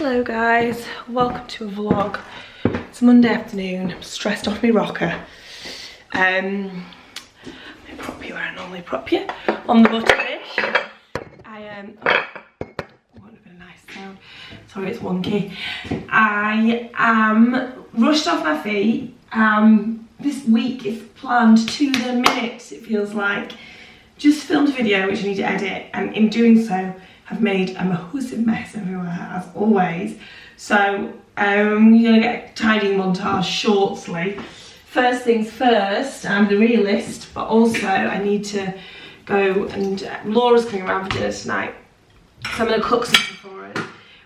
Hello guys, welcome to a vlog. It's Monday afternoon, I'm stressed off my rocker. I prop you where I normally prop you, on the butter dish. What would have been a nice sound. Sorry, it's wonky. I am rushed off my feet. This week is planned to the minute, it feels like. Just filmed a video which I need to edit, and in doing so, have made a massive mess everywhere, as always. So, you're gonna get a tidying montage shortly. First things first, I'm the realist, but also I need to go and Laura's coming around for dinner tonight. So I'm gonna cook something for her.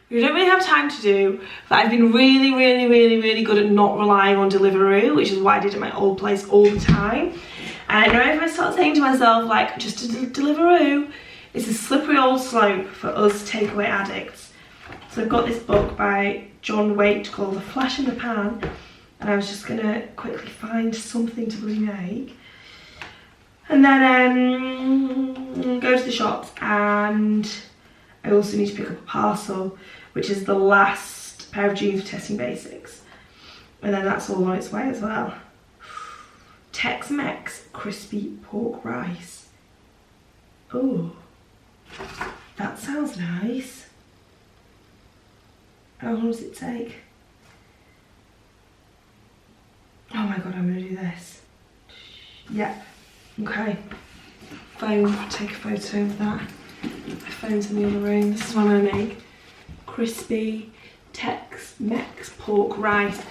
We don't really have time to do, but I've been really good at not relying on Deliveroo, which is what I did at my old place all the time. And I know if I start saying to myself, like, just to Deliveroo, it's a slippery old slope for us takeaway addicts. So I've got this book by John Waite called The Flash in the Pan, and I was just gonna quickly find something to bloody make. And then go to the shops, and I also need to pick up a parcel, which is the last pair of jeans for Testing Basics. And then that's all on its way as well. Tex-Mex crispy pork rice. Oh, that sounds nice. How long does it take? Oh my god, I'm gonna do this. Yep, okay. Phone, take a photo of that. My phone's in the other room. This is what I'm gonna make. Crispy Tex-Mex pork rice.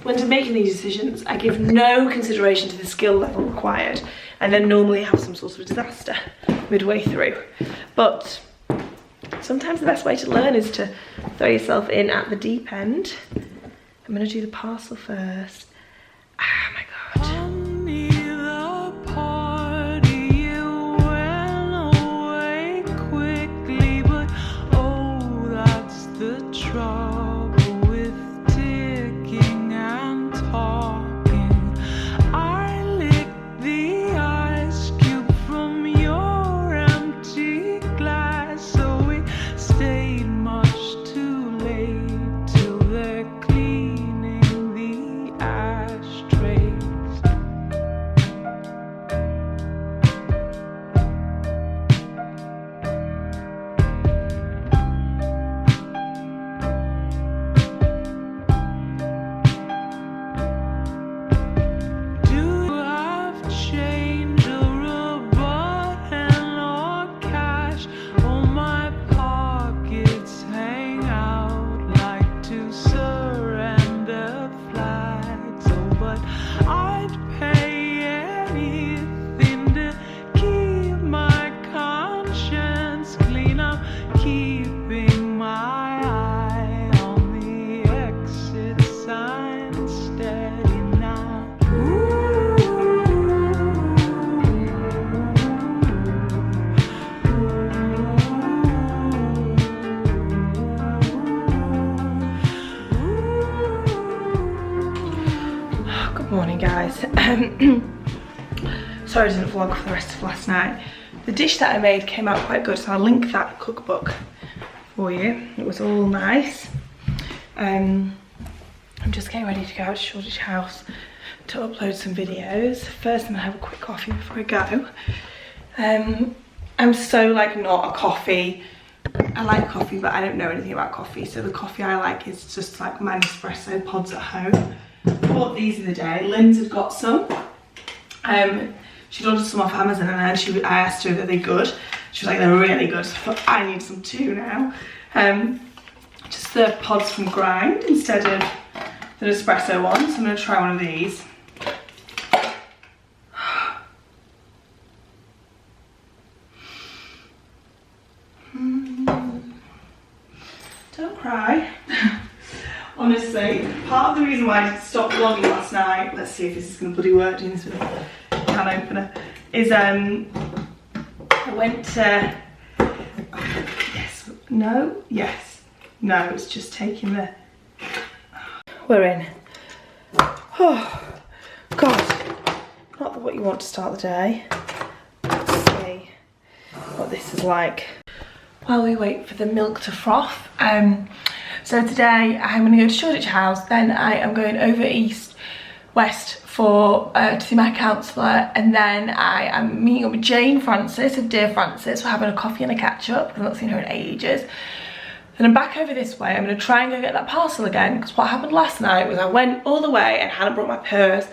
When I'm making these decisions, I give no consideration to the skill level required, and then normally have some sort of disaster midway through. But sometimes the best way to learn is to throw yourself in at the deep end. I'm gonna do the parcel first. Oh my god. Morning guys. Sorry I didn't vlog for the rest of last night. The dish that I made came out quite good, so I'll link that cookbook for you. It was all nice. I'm just getting ready to go out to Shoreditch House to upload some videos. First I'm gonna have a quick coffee before I go. I'm so like not a coffee. I like coffee, but I don't know anything about coffee, so the coffee I like is just like my Nespresso pods at home. Bought these the other day. Lynn's had got some. She'd ordered some off Amazon, and then I asked her if they're good. She was like, they're really good. So I thought, I need some too now. Just the pods from Grind instead of the Nespresso ones. So I'm going to try one of these. Don't cry. Honestly, part of the reason why I stopped vlogging last night, let's see if this is going to bloody work, doing this with a can opener, is I went to, no, it's just taking the, we're in. Oh, God, not what you want to start the day. Let's see what this is like. While we wait for the milk to froth, So today I'm going to go to Shoreditch House, then I am going over west for to see my counsellor, and then I am meeting up with Jane Francis of Dear Francis. We're having a coffee and a catch up. I've not seen her in ages. Then I'm back over this way. I'm going to try and go get that parcel again, because what happened last night was I went all the way and hadn't brought my purse,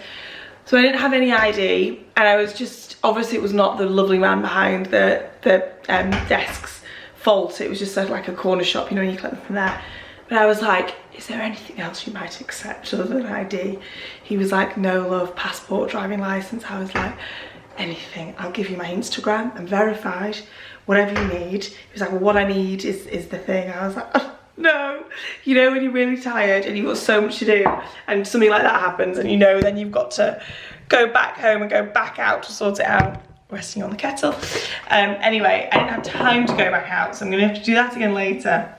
so I didn't have any ID, and I was just, obviously it was not the lovely man behind the desk's fault. It was just like a corner shop, you know, when you collect them from there. But I was like, is there anything else you might accept other than ID? He was like, no love, passport, driving license. I was like, anything. I'll give you my Instagram. I'm verified. Whatever you need. He was like, well, what I need is the thing. I was like, oh, no. You know, when you're really tired and you've got so much to do and something like that happens, and you know then you've got to go back home and go back out to sort it out. Resting on the kettle. Anyway, I didn't have time to go back out, so I'm gonna have to do that again later.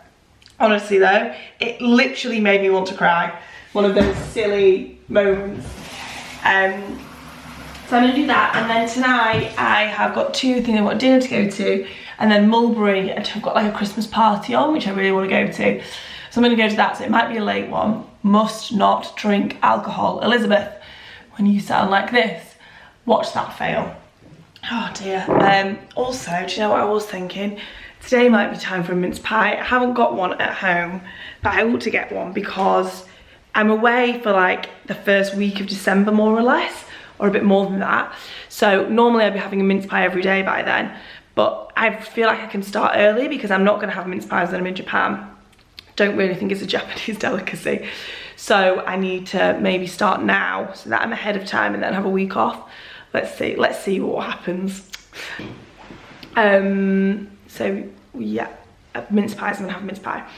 Honestly though, it literally made me want to cry. One of those silly moments. So I'm gonna do that, and then tonight I have got two things. I've got dinner to go to, and then Mulberry, and I've got like a Christmas party on, which I really want to go to. So I'm gonna go to that, so it might be a late one. Must not drink alcohol. Elizabeth, when you sound like this, watch that fail. Oh dear. Also, do you know what I was thinking? Today might be time for a mince pie. I haven't got one at home, but I ought to get one because I'm away for like the first week of December, more or less, or a bit more than that. So normally I'd be having a mince pie every day by then, but I feel like I can start early because I'm not going to have mince pies when I'm in Japan. Don't really think it's a Japanese delicacy. So I need to maybe start now so that I'm ahead of time and then have a week off. Let's see what happens. So yeah, mince pies, I'm gonna have a mince pie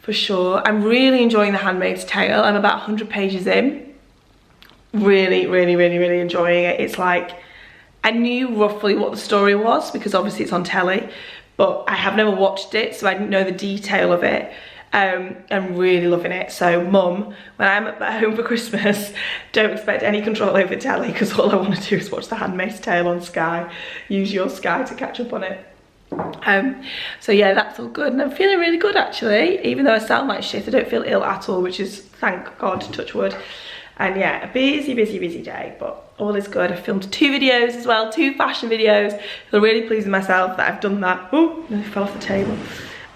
for sure. I'm really enjoying The Handmaid's Tale. I'm about 100 pages in. Really enjoying it. It's like, I knew roughly what the story was because obviously it's on telly, but I have never watched it, so I didn't know the detail of it. I'm really loving it. So mum, when I'm at home for Christmas, don't expect any control over telly because all I want to do is watch The Handmaid's Tale on Sky. Use your Sky to catch up on it. So yeah, that's all good, and I'm feeling really good actually. Even though I sound like shit, I don't feel ill at all, which is, thank God, touch wood. And yeah, a busy day, but all is good. I filmed 2 videos as well, 2 fashion videos. I feel really pleased with myself that I've done that. Oh, nearly fell off the table.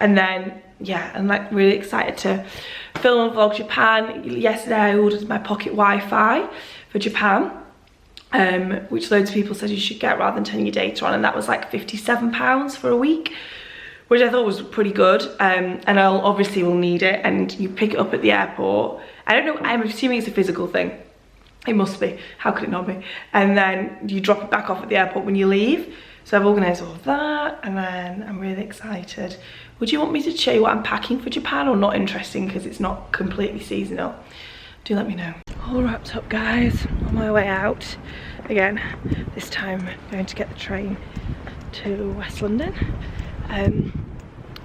And then yeah, I'm like really excited to film and vlog Japan. Yesterday I ordered my pocket Wi-Fi for Japan, which loads of people said you should get rather than turning your data on, and that was like £57 for a week, which I thought was pretty good. And I'll obviously will need it, and you pick it up at the airport. I don't know, I'm assuming it's a physical thing. It must be, how could it not be? And then you drop it back off at the airport when you leave. So I've organised all of that, and then I'm really excited. Would you want me to show you what I'm packing for Japan, or not interesting because it's not completely seasonal? Do let me know. All wrapped up guys, on my way out. Again, this time I'm going to get the train to West London.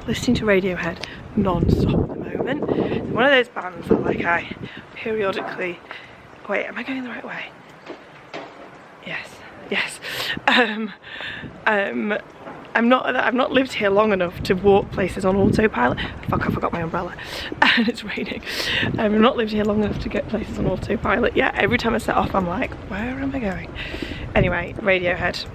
Listening to Radiohead non-stop at the moment. It's one of those bands that like I periodically... Wait, am I going the right way? Yes. I've not lived here long enough to walk places on autopilot. Fuck, I forgot my umbrella and it's raining. I've not lived here long enough to get places on autopilot yet. Every time I set off I'm like, where am I going? Anyway, Radiohead.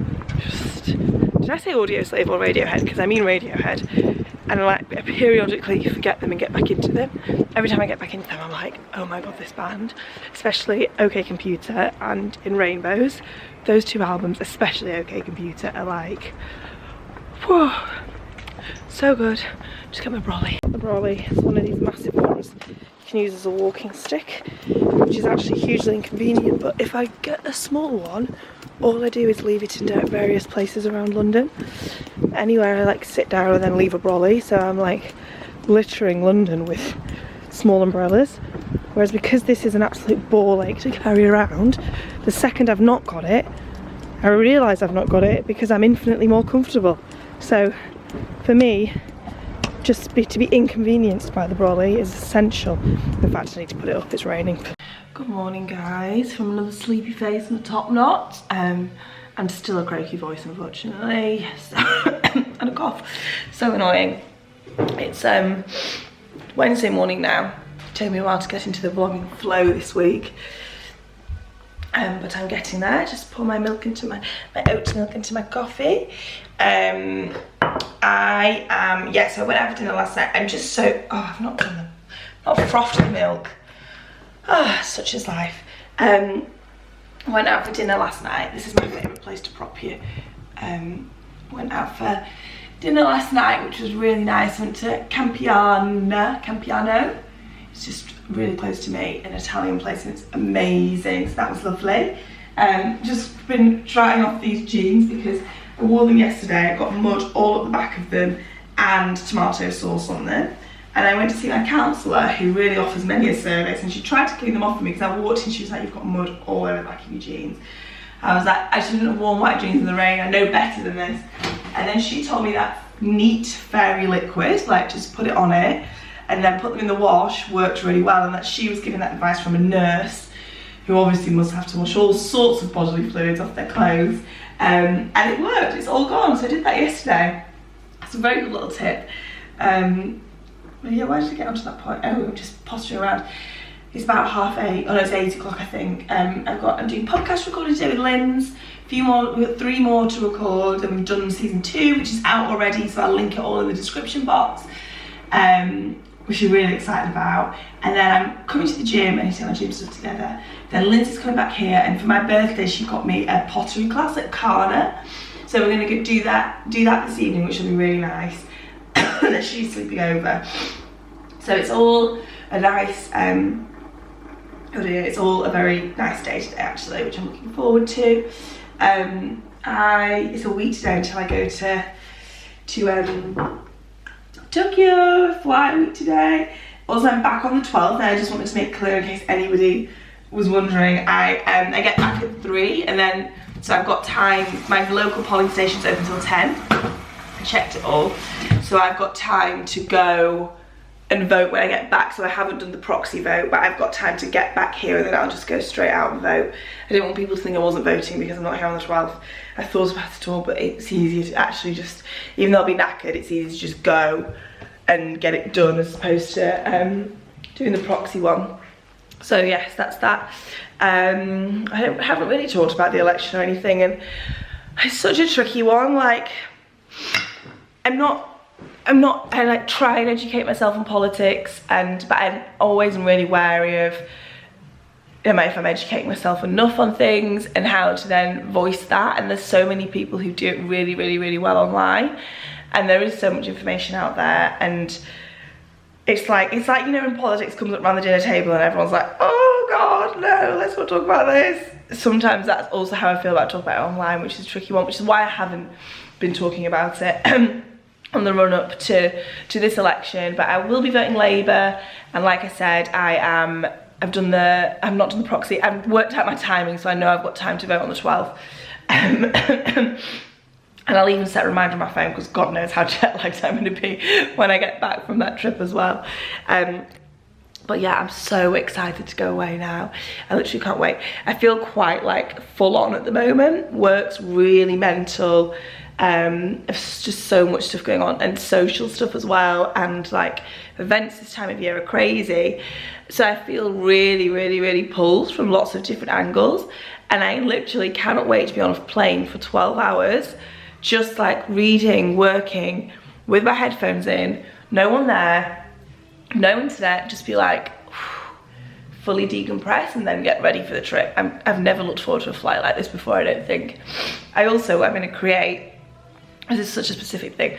Did I say Audio Slave or Radiohead? Because I mean Radiohead. And I periodically forget them and get back into them. Every time I get back into them I'm like, oh my god, this band. Especially OK Computer and In Rainbows. Those 2 albums, especially OK Computer, are like, whoa, so good. Just get my brolly. The brolly is one of these massive ones you can use as a walking stick, which is actually hugely inconvenient, but if I get a small one, all I do is leave it in various places around London. Anywhere I like sit down and then leave a brolly, so I'm like littering London with small umbrellas. Whereas because this is an absolute ball ache to carry around, the second I've not got it, I realise I've not got it because I'm infinitely more comfortable. So for me, just to be inconvenienced by the brolly is essential. In fact, I need to put it up, it's raining. Good morning guys, from another sleepy face and a top knot. And still a croaky voice unfortunately, and a cough. So annoying. It's Wednesday morning now. It took me a while to get into the vlogging flow this week. But I'm getting there. Just pour my milk into my oat milk into my coffee. So I went out for dinner last night. I'm just so, I've not done them. Not frothed the milk. Such is life. Went out for dinner last night. This is my favourite place to prop you. Went out for dinner last night, which was really nice. Went to Campiano. It's just really close to me, an Italian place, and it's amazing. So that was lovely. Just been trying off these jeans because I wore them yesterday. I got mud all at the back of them and tomato sauce on them. And I went to see my counsellor, who really offers many a service, and she tried to clean them off for me because I walked in, she was like, you've got mud all over the back of your jeans. I was like, I shouldn't have worn white jeans in the rain, I know better than this. And then she told me that neat fairy liquid, like just put it on it and then put them in the wash, worked really well, and that she was giving that advice from a nurse who obviously must have to wash all sorts of bodily fluids off their clothes. And it worked, it's all gone, so I did that yesterday. It's a very good little tip. But yeah, why did I get onto that point? Oh, I'm just posturing around. It's about 8:30, oh no, it's 8 o'clock I think. I'm doing podcast recording today with Mince. We've got 3 more to record, and we've done season 2, which is out already, so I'll link it all in the description box. Which I'm really excited about. And then I'm coming to the gym, I need to get my gym stuff together. Then Lindsay's coming back here, and for my birthday she got me a pottery class at Kana. So we're gonna do that this evening, which will be really nice. That she's sleeping over. So it's all a nice, it's all a very nice day today actually, which I'm looking forward to. It's a week today until I go to Tokyo, flight week today. Also, I'm back on the 12th, and I just wanted to make clear in case anybody was wondering, I get back at 3, and then, so I've got time, my local polling station's open until 10. I checked it all, so I've got time to go and vote when I get back. So I haven't done the proxy vote, but I've got time to get back here, and then I'll just go straight out and vote. I didn't want people to think I wasn't voting because I'm not here on the 12th. I thought about it all, but it's easier to actually just, even though I'll be knackered, it's easier to just go and get it done as opposed to doing the proxy one. So yes, that's that. I haven't really talked about the election or anything, and it's such a tricky one. Like, I like try and educate myself on politics, but I'm always really wary of if I'm educating myself enough on things and how to then voice that. And there's so many people who do it really, really, really well online, and there is so much information out there. And it's like you know, when politics comes up around the dinner table and everyone's like, oh God, no, let's not talk about this. Sometimes that's also how I feel about talking about it online, which is a tricky one, which is why I haven't been talking about it on the run up to this election. But I will be voting Labour, and like I said, I've not done the proxy. I've worked out my timing, so I know I've got time to vote on the 12th. And I'll even set a reminder on my phone, because God knows how jet lagged I'm going to be when I get back from that trip as well. But yeah, I'm so excited to go away now. I literally can't wait. I feel quite like full on at the moment. Work's really mental. There's just so much stuff going on, and social stuff as well, and like events this time of year are crazy. So I feel really, really, really pulled from lots of different angles, and I literally cannot wait to be on a plane for 12 hours, just like reading, working with my headphones in, no one there, no internet, just be like fully decompress and then get ready for the trip. I've never looked forward to a flight like this before, I don't think. I'm going to create, this is such a specific thing,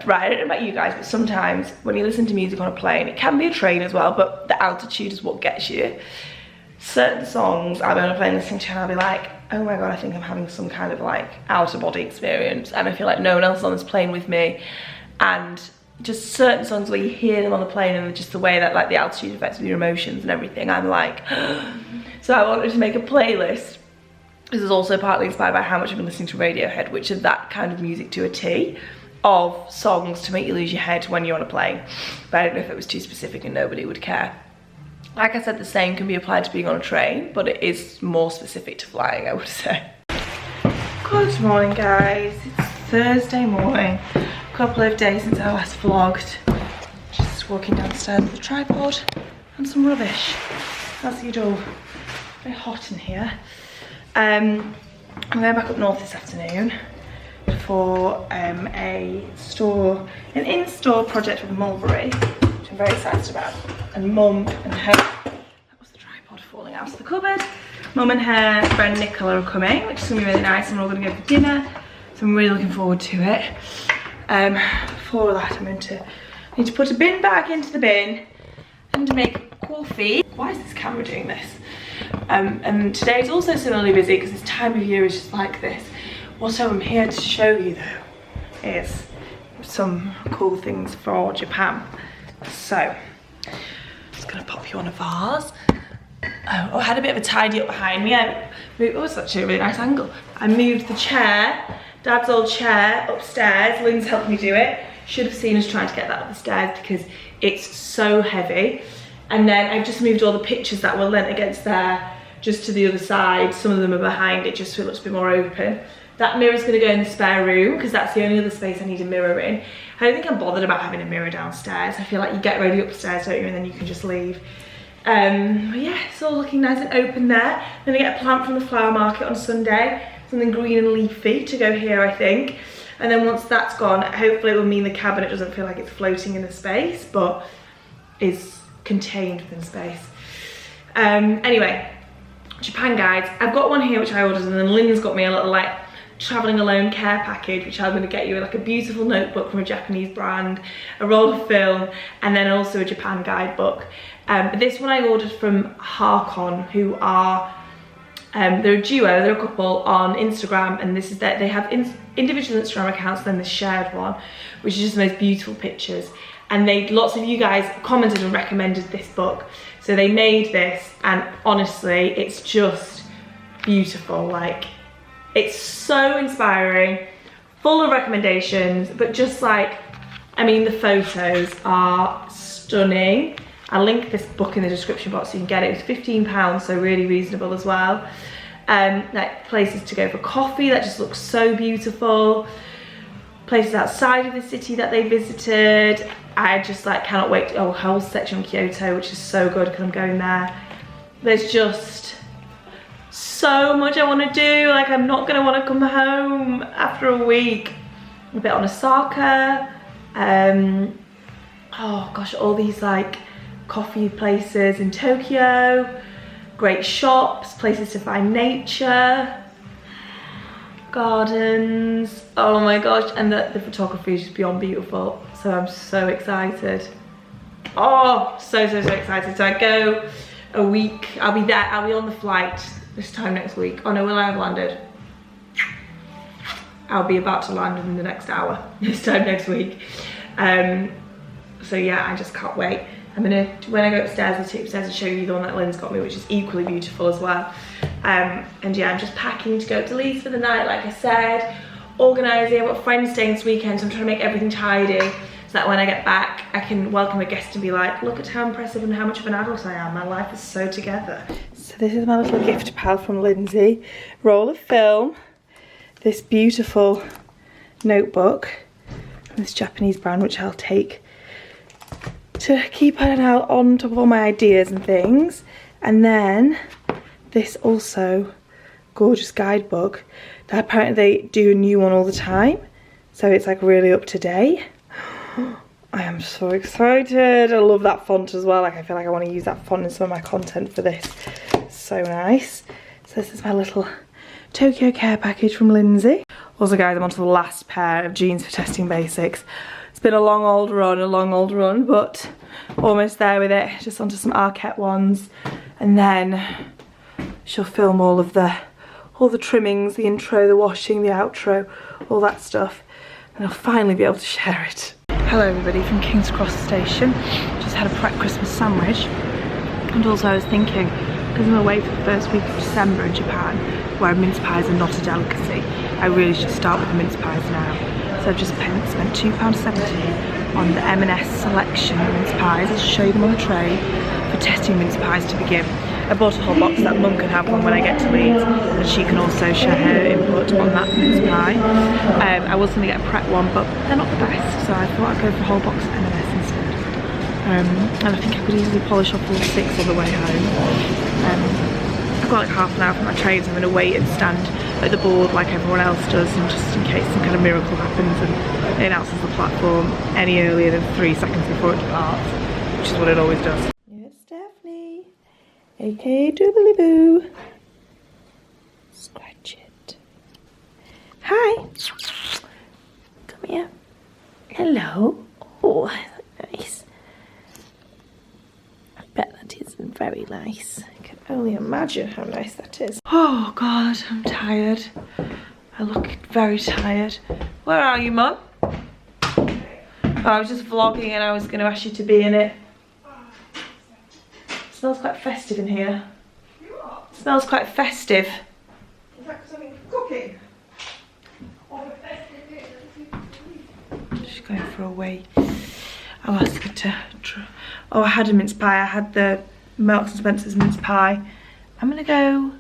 right, I don't know about you guys, but sometimes when you listen to music on a plane, it can be a train as well, but the altitude is what gets you. Certain songs I'll be on a plane listening to, and I'll be like, oh my God, I think I'm having some kind of like out of body experience, and I feel like no one else is on this plane with me. And just certain songs where you hear them on the plane, and just the way that like the altitude affects with your emotions and everything, I'm like, so I wanted to make a playlist. This is also partly inspired by how much I've been listening to Radiohead, which is that kind of music to a T, of songs to make you lose your head when you're on a plane. But I don't know if it was too specific and nobody would care. Like I said, the same can be applied to being on a train, but it is more specific to flying, I would say. Good morning, guys. It's Thursday morning. A couple of days since I last vlogged. Just walking downstairs with a tripod and some rubbish. As you do, very hot in here. I'm going back up north this afternoon for an in-store project with Mulberry, which I'm very excited about. And Mum and her, that was the tripod falling out of the cupboard. Mum and her friend Nicola are coming, which is going to be really nice, and we're all going to go for dinner. So I'm really looking forward to it. For that, I need to put a bin bag into the bin and to make coffee. Why is this camera doing this? And today is also similarly busy because this time of year is just like this. What I'm here to show you though is some cool things for Japan. So, just gonna pop you on a vase. Oh, I had a bit of a tidy up behind me. It was actually a really nice angle. I moved the chair, Dad's old chair, upstairs. Lynn's helped me do it. Should have seen us trying to get that up the stairs because it's so heavy. And then I've just moved all the pictures that were lent against there just to the other side. Some of them are behind it just so it looks a bit more open. That mirror's gonna go in the spare room because that's the only other space I need a mirror in. I don't think I'm bothered about having a mirror downstairs. I feel like you get ready upstairs, don't you, and then you can just leave. But yeah, it's all looking nice and open there. Then I get a plant from the flower market on Sunday, something green and leafy to go here, I think. And then once that's gone, hopefully it will mean the cabinet doesn't feel like it's floating in the space, but is contained within space. Anyway, Japan guides. I've got one here which I ordered, and then Lynn's got me a little like traveling alone care package, which I'm going to get you, like a beautiful notebook from a Japanese brand, a roll of film, and then also a Japan guidebook. This one I ordered from Harkon, who are they're a duo, they're a couple on Instagram, and this is that they have individual Instagram accounts, then the shared one, which is just the most beautiful pictures. And lots of you guys commented and recommended this book, so they made this, and honestly, it's just beautiful. Like, it's so inspiring, full of recommendations, but just like, I mean, the photos are stunning. I'll link this book in the description box so you can get it. It was £15, so really reasonable as well. Like places to go for coffee that just looks so beautiful. Places outside of the city that they visited. I just like cannot wait. Oh, whole section on Kyoto, which is so good because I'm going there. There's just so much I want to do. Like, I'm not going to want to come home after a week. A bit on Osaka. Oh gosh, all these like coffee places in Tokyo, great shops, places to find nature, gardens. Oh my gosh, and the photography is just beyond beautiful. So I'm so excited. Oh, so excited. So I go a week, I'll be there, I'll be on the flight this time next week. Oh no, will I have landed? I'll be about to land in the next hour, this time next week. So yeah, I just can't wait. I'm gonna, when I go upstairs, I'll take upstairs and show you the one that Lynn's got me, which is equally beautiful as well. And yeah, I'm just packing to go to Leeds for the night, like I said, organising. I've got friends staying this weekend, so I'm trying to make everything tidy, so that when I get back, I can welcome a guest and be like, look at how impressive and how much of an adult I am. My life is so together. So this is my little gift pal from Lindsay. Roll of film, this beautiful notebook from this Japanese brand, which I'll take to keep an eye on top of all my ideas and things. And then this also gorgeous guidebook that apparently they do a new one all the time, so it's like really up to date. I am so excited. I love that font as well. Like, I feel like I want to use that font in some of my content for this. So nice. So this is my little Tokyo care package from Lindsay. Also guys, I'm on to the last pair of jeans for testing basics. It's been a long old run, but almost there with it. Just onto some Arquette ones, and then she'll film all the trimmings, the intro, the washing, the outro, all that stuff, and I'll finally be able to share it. Hello everybody from King's Cross Station. Just had a prep Christmas sandwich, and also I was thinking, because I'm away for the first week of December in Japan, where mince pies are not a delicacy, I really should start with the mince pies now. So I've just spent £2.70 on the M&S selection mince pies. I'll show you them on the tray for testing mince pies to begin. I bought a whole box that Mum can have one when I get to Leeds, and she can also share her input on that mince pie. I was going to get a prep one, but they're not the best, so I thought I'd go for a whole box of M&S instead. And I think I could easily polish off all 6 on the way home. I've got like half an hour for my train, so I'm going to wait and stand at the board like everyone else does, and just in case some kind of miracle happens and it announces the platform any earlier than 3 seconds before it departs, which is what it always does. Yes, Daphne, aka Doobly Boo. Scratch it. Hi. Come here. Hello. Oh, nice. I bet that is very nice. I can only imagine how nice that is. Oh God, I'm tired. I look very tired. Where are you, Mum? Oh, I was just vlogging and I was going to ask you to be in it. It smells quite festive in here. It smells quite festive. Is that because I'm cooking? She's going for a wee. I'll ask her to try. Oh, I had a mince pie. I had the Marks & Spencer's mince pie. I'm going to go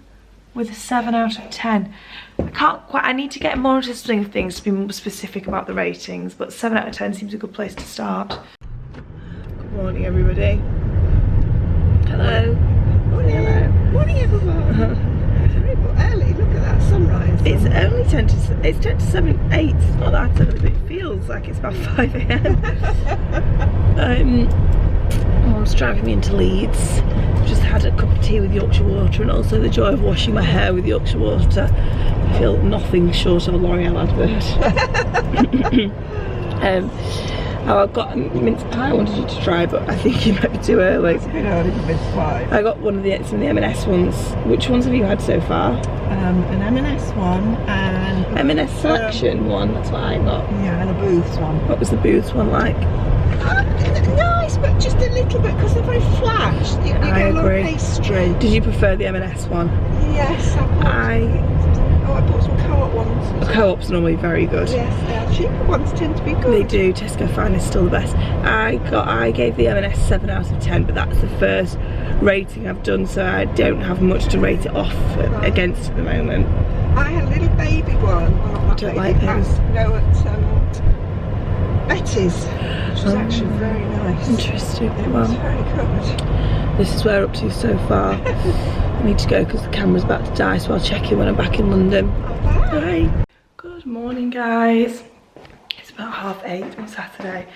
with a 7 out of 10. I need to get more into swing of things to be more specific about the ratings, but 7 out of 10 seems a good place to start. Good morning, everybody. Hello. Morning. Hello. Morning, everyone. It's very early. Look at that sunrise. It's only 10 to 7, 8. It's not that early, but it feels like it's about 5 AM. Mom's driving me into Leeds. Just had a cup of tea with Yorkshire water, and also the joy of washing my hair with Yorkshire water. I feel nothing short of a L'Oreal advert. I've got a mince pie I wanted you to try, but I think you might be too early. It's a bit early for mince pie. I got some of the M&S ones. Which ones have you had so far? An M&S one and... M&S selection one, that's what I got. Yeah, and a Booths one. What was the Booths one like? Nice, but just a little bit, because they're very flat. You get a lot of pastry. Did you prefer the M&S one? Yes, I bought some Co-op ones. Co-op's normally very good. Yes, they are. Cheaper ones tend to be good. They do. Tesco Fine is still the best. I gave the M&S 7 out of 10, but that's the first rating I've done, so I don't have much to rate it off against at the moment. I had a little baby one. Well, I don't like those. No, at Betty's, which was actually very nice. Interesting. It was very good. This is where we're up to so far. I need to go because the camera's about to die, so I'll check in when I'm back in London. Bye. Bye. Good morning, guys. It's about 8:30 on Saturday.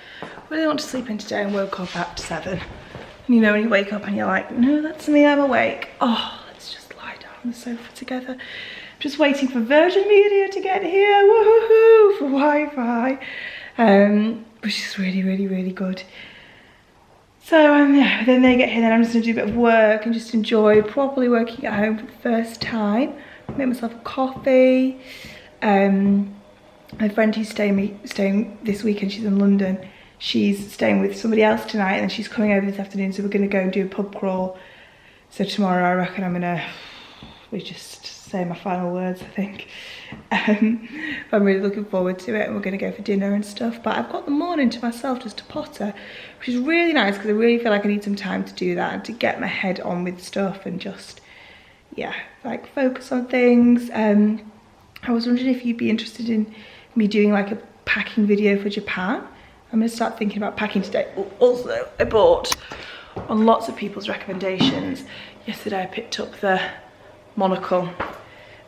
Really want to sleep in today and woke up at 7. And you know when you wake up and you're like, no, that's me, I'm awake. Oh, let's just lie down on the sofa together. Just waiting for Virgin Media to get here. Woohoo! For Wi-Fi. Which is really, really, really good. So yeah, then they get here, then I'm just gonna do a bit of work and just enjoy properly working at home for the first time. Make myself a coffee. My friend who's staying this weekend, she's in London. She's staying with somebody else tonight, and then she's coming over this afternoon, so we're gonna go and do a pub crawl. So tomorrow I reckon I'm gonna just say my final words, I think. I'm really looking forward to it, and we're going to go for dinner and stuff, but I've got the morning to myself just to potter, which is really nice because I really feel like I need some time to do that and to get my head on with stuff and just, yeah, like focus on things. I was wondering if you'd be interested in me doing like a packing video for Japan. I'm going to start thinking about packing today. Also, I bought, on lots of people's recommendations, yesterday I picked up the monocle.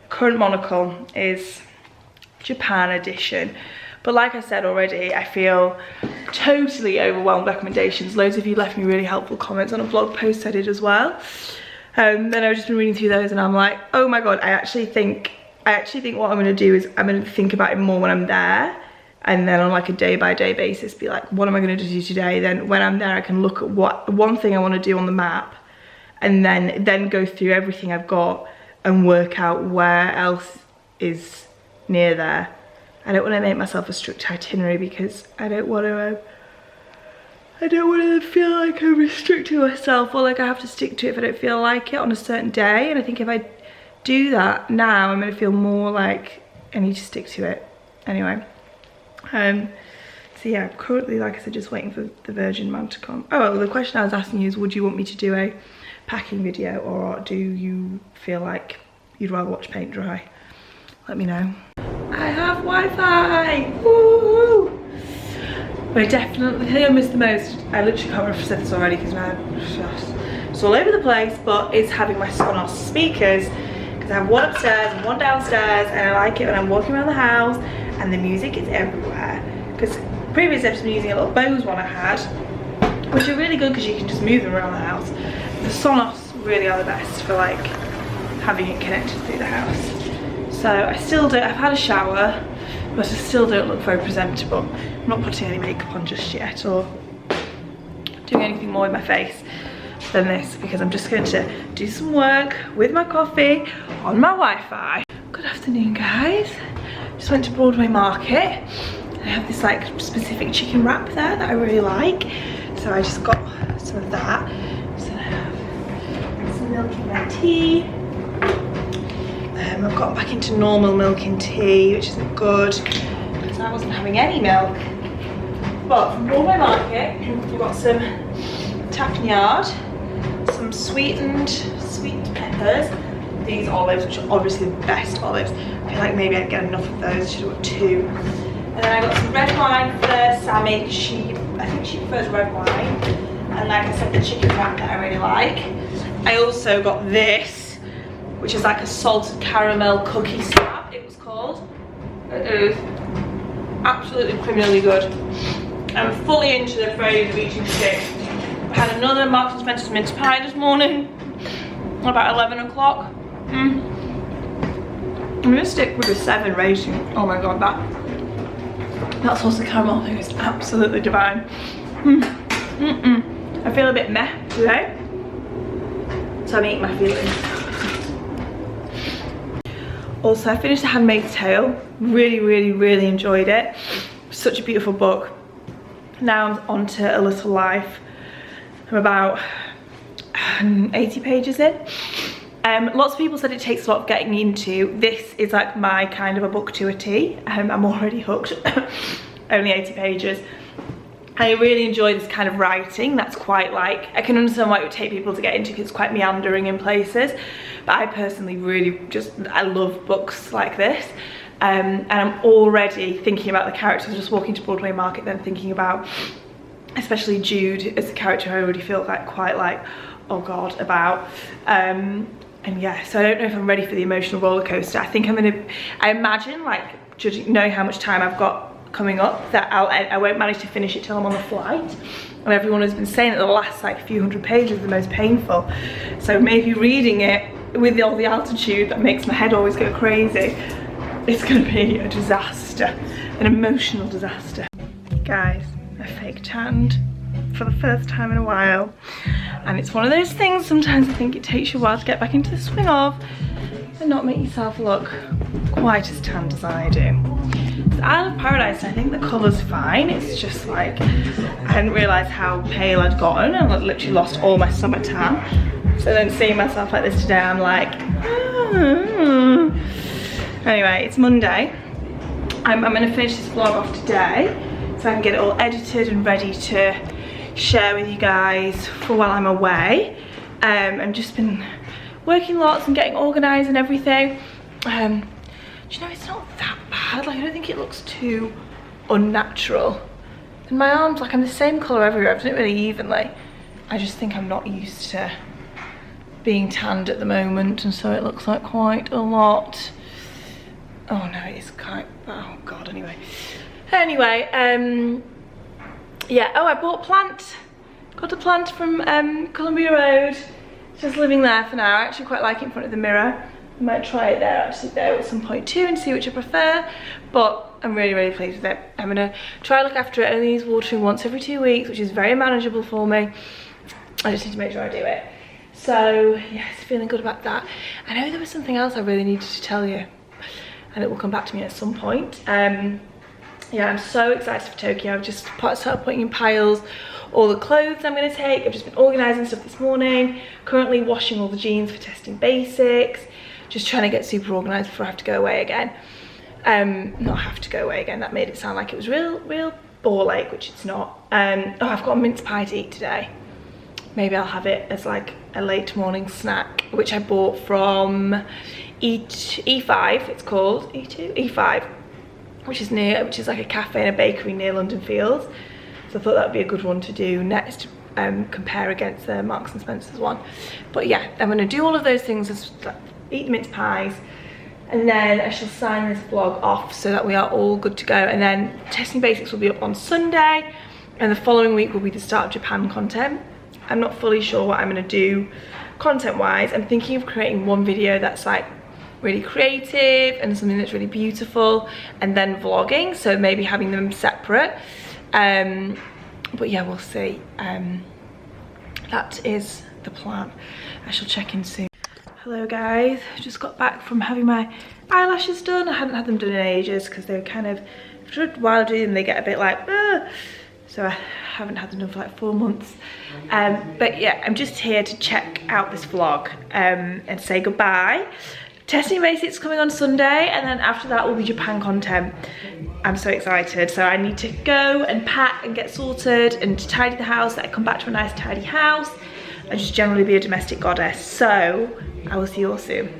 Current monocle is Japan edition, but like I said already, I feel totally overwhelmed with recommendations. Loads of you left me really helpful comments on a blog post I did as well. Then I've just been reading through those and I'm like, oh my god, I actually think what I'm going to do is I'm going to think about it more when I'm there, and then on like a day-by-day basis be like, what am I going to do today? Then when I'm there I can look at what one thing I want to do on the map, and then go through everything I've got and work out where else is near there. I don't want to make myself a strict itinerary because I don't want to feel like I'm restricting myself, or like I have to stick to it if I don't feel like it on a certain day. And I think if I do that now, I'm going to feel more like I need to stick to it. Anyway, so yeah, I'm currently, like I said, just waiting for the Virgin man to come. Oh, well, the question I was asking you is, would you want me to do a packing video, or do you feel like you'd rather watch paint dry? Let me know. I have Wi-Fi! Woo! But I definitely, the thing I miss the most, I literally can't remember if I said this already because now it's all over the place, but it's having my Sonos speakers, because I have one upstairs and one downstairs, and I like it when I'm walking around the house and the music is everywhere. Because previously I've just been using a little Bose one I had, which are really good because you can just move them around the house. The Sonos really are the best for like having it connected through the house. So I still don't, I've had a shower, but I still don't look very presentable. I'm not putting any makeup on just yet or doing anything more with my face than this, because I'm just going to do some work with my coffee on my Wi-Fi. Good afternoon, guys. Just went to Broadway Market. I have this like specific chicken wrap there that I really like, so I just got some of that. So I have some milk in my tea. I've got back into normal milk in tea, which isn't good because I wasn't having any milk. But from Broadway Market, we've got some tapenade, some sweetened sweet peppers, these olives, which are obviously the best olives. I feel like maybe I'd get enough of those. I should have got 2. And then I got some red wine for Sammy. I think she prefers red wine. And like I said, the chicken wrap that I really like. I also got this, which is like a salted caramel cookie slab, it was called. It is absolutely criminally good. I'm fully into the phrase of eating shit. I had another Marks & Spencer's mince pie this morning, about 11 o'clock. I'm gonna stick with a 7 rating. Oh my god, that salted caramel thing is absolutely divine. I feel a bit meh today, so I'm eating my feelings. Also, I finished The Handmaid's Tale. Really enjoyed it. Such a beautiful book. Now I'm on to A Little Life. I'm about 80 pages in. Lots of people said it takes a lot of getting into. This is like my kind of a book to a T. I'm already hooked. Only 80 pages. I really enjoy this kind of writing. That's quite like, I can understand why it would take people to get into because it's quite meandering in places. But I personally really I love books like this. And I'm already thinking about the characters. Just walking to Broadway Market, then thinking about, especially Jude as a character I already feel like quite like, oh god, about. And yeah, so I don't know if I'm ready for the emotional roller coaster. I think I imagine, like, judging, knowing how much time I've got coming up, that I won't manage to finish it till I'm on the flight. And everyone has been saying that the last like few hundred pages are the most painful. So maybe reading it with all the altitude that makes my head always go crazy, it's gonna be a disaster, an emotional disaster. Guys, I fake tanned for the first time in a while. And it's one of those things, sometimes I think it takes you a while to get back into the swing of and not make yourself look quite as tanned as I do. It's Isle of Paradise, and I think the colour's fine. It's just like, I hadn't realised how pale I'd gotten, and I'd literally lost all my summer tan. So then seeing myself like this today, I'm like, Anyway, it's Monday. I'm gonna finish this vlog off today so I can get it all edited and ready to share with you guys for while I'm away. I've just been working lots and getting organised and everything. Do you know, it's not that bad. Like, I don't think it looks too unnatural. And my arms, like, I'm the same colour everywhere. I've done it really evenly. I just think I'm not used to being tanned at the moment, and so it looks like quite a lot. Oh no, it is quite, oh god, anyway, yeah. Oh, I bought a plant. Got a plant from Columbia Road. Just living there for now. I actually quite like it in front of the mirror. I might try it there, actually, though, at some point too, and see which I prefer. But I'm really pleased with it. I'm gonna try to look after it. Only needs watering once every 2 weeks, which is very manageable for me. I just need to make sure I do it. So yes, feeling good about that. I know there was something else I really needed to tell you, and it will come back to me at some point. Yeah, I'm so excited for Tokyo. I've just started putting in piles all the clothes I'm going to take. I've just been organising stuff this morning. Currently washing all the jeans for testing basics. Just trying to get super organised before I have to go away again. Not have to go away again. That made it sound like it was real ball ache, which it's not. Oh, I've got a mince pie to eat today. Maybe I'll have it as like a late morning snack, which I bought from E5. It's called E2, E5. Which is like a cafe and a bakery near London Fields. So I thought that would be a good one to do next, compare against the Marks and Spencer's one. But yeah, I'm going to do all of those things, eat the mince pies, and then I shall sign this vlog off so that we are all good to go. And then Testing Basics will be up on Sunday, and the following week will be the start of Japan content. I'm not fully sure what I'm going to do content wise. I'm thinking of creating one video that's like really creative and something that's really beautiful, and then vlogging, so maybe having them separate. But yeah, we'll see. That is the plan. I shall check in soon. Hello guys, just got back from having my eyelashes done. I hadn't had them done in ages because they were kind of, after a while doing them, they get a bit like, so I haven't had them done for like 4 months. But yeah, I'm just here to check out this vlog and say goodbye. Testing Basics coming on Sunday, and then after that will be Japan content. I'm so excited. So I need to go and pack and get sorted and to tidy the house, that I come back to a nice tidy house and just generally be a domestic goddess. So I will see you all soon.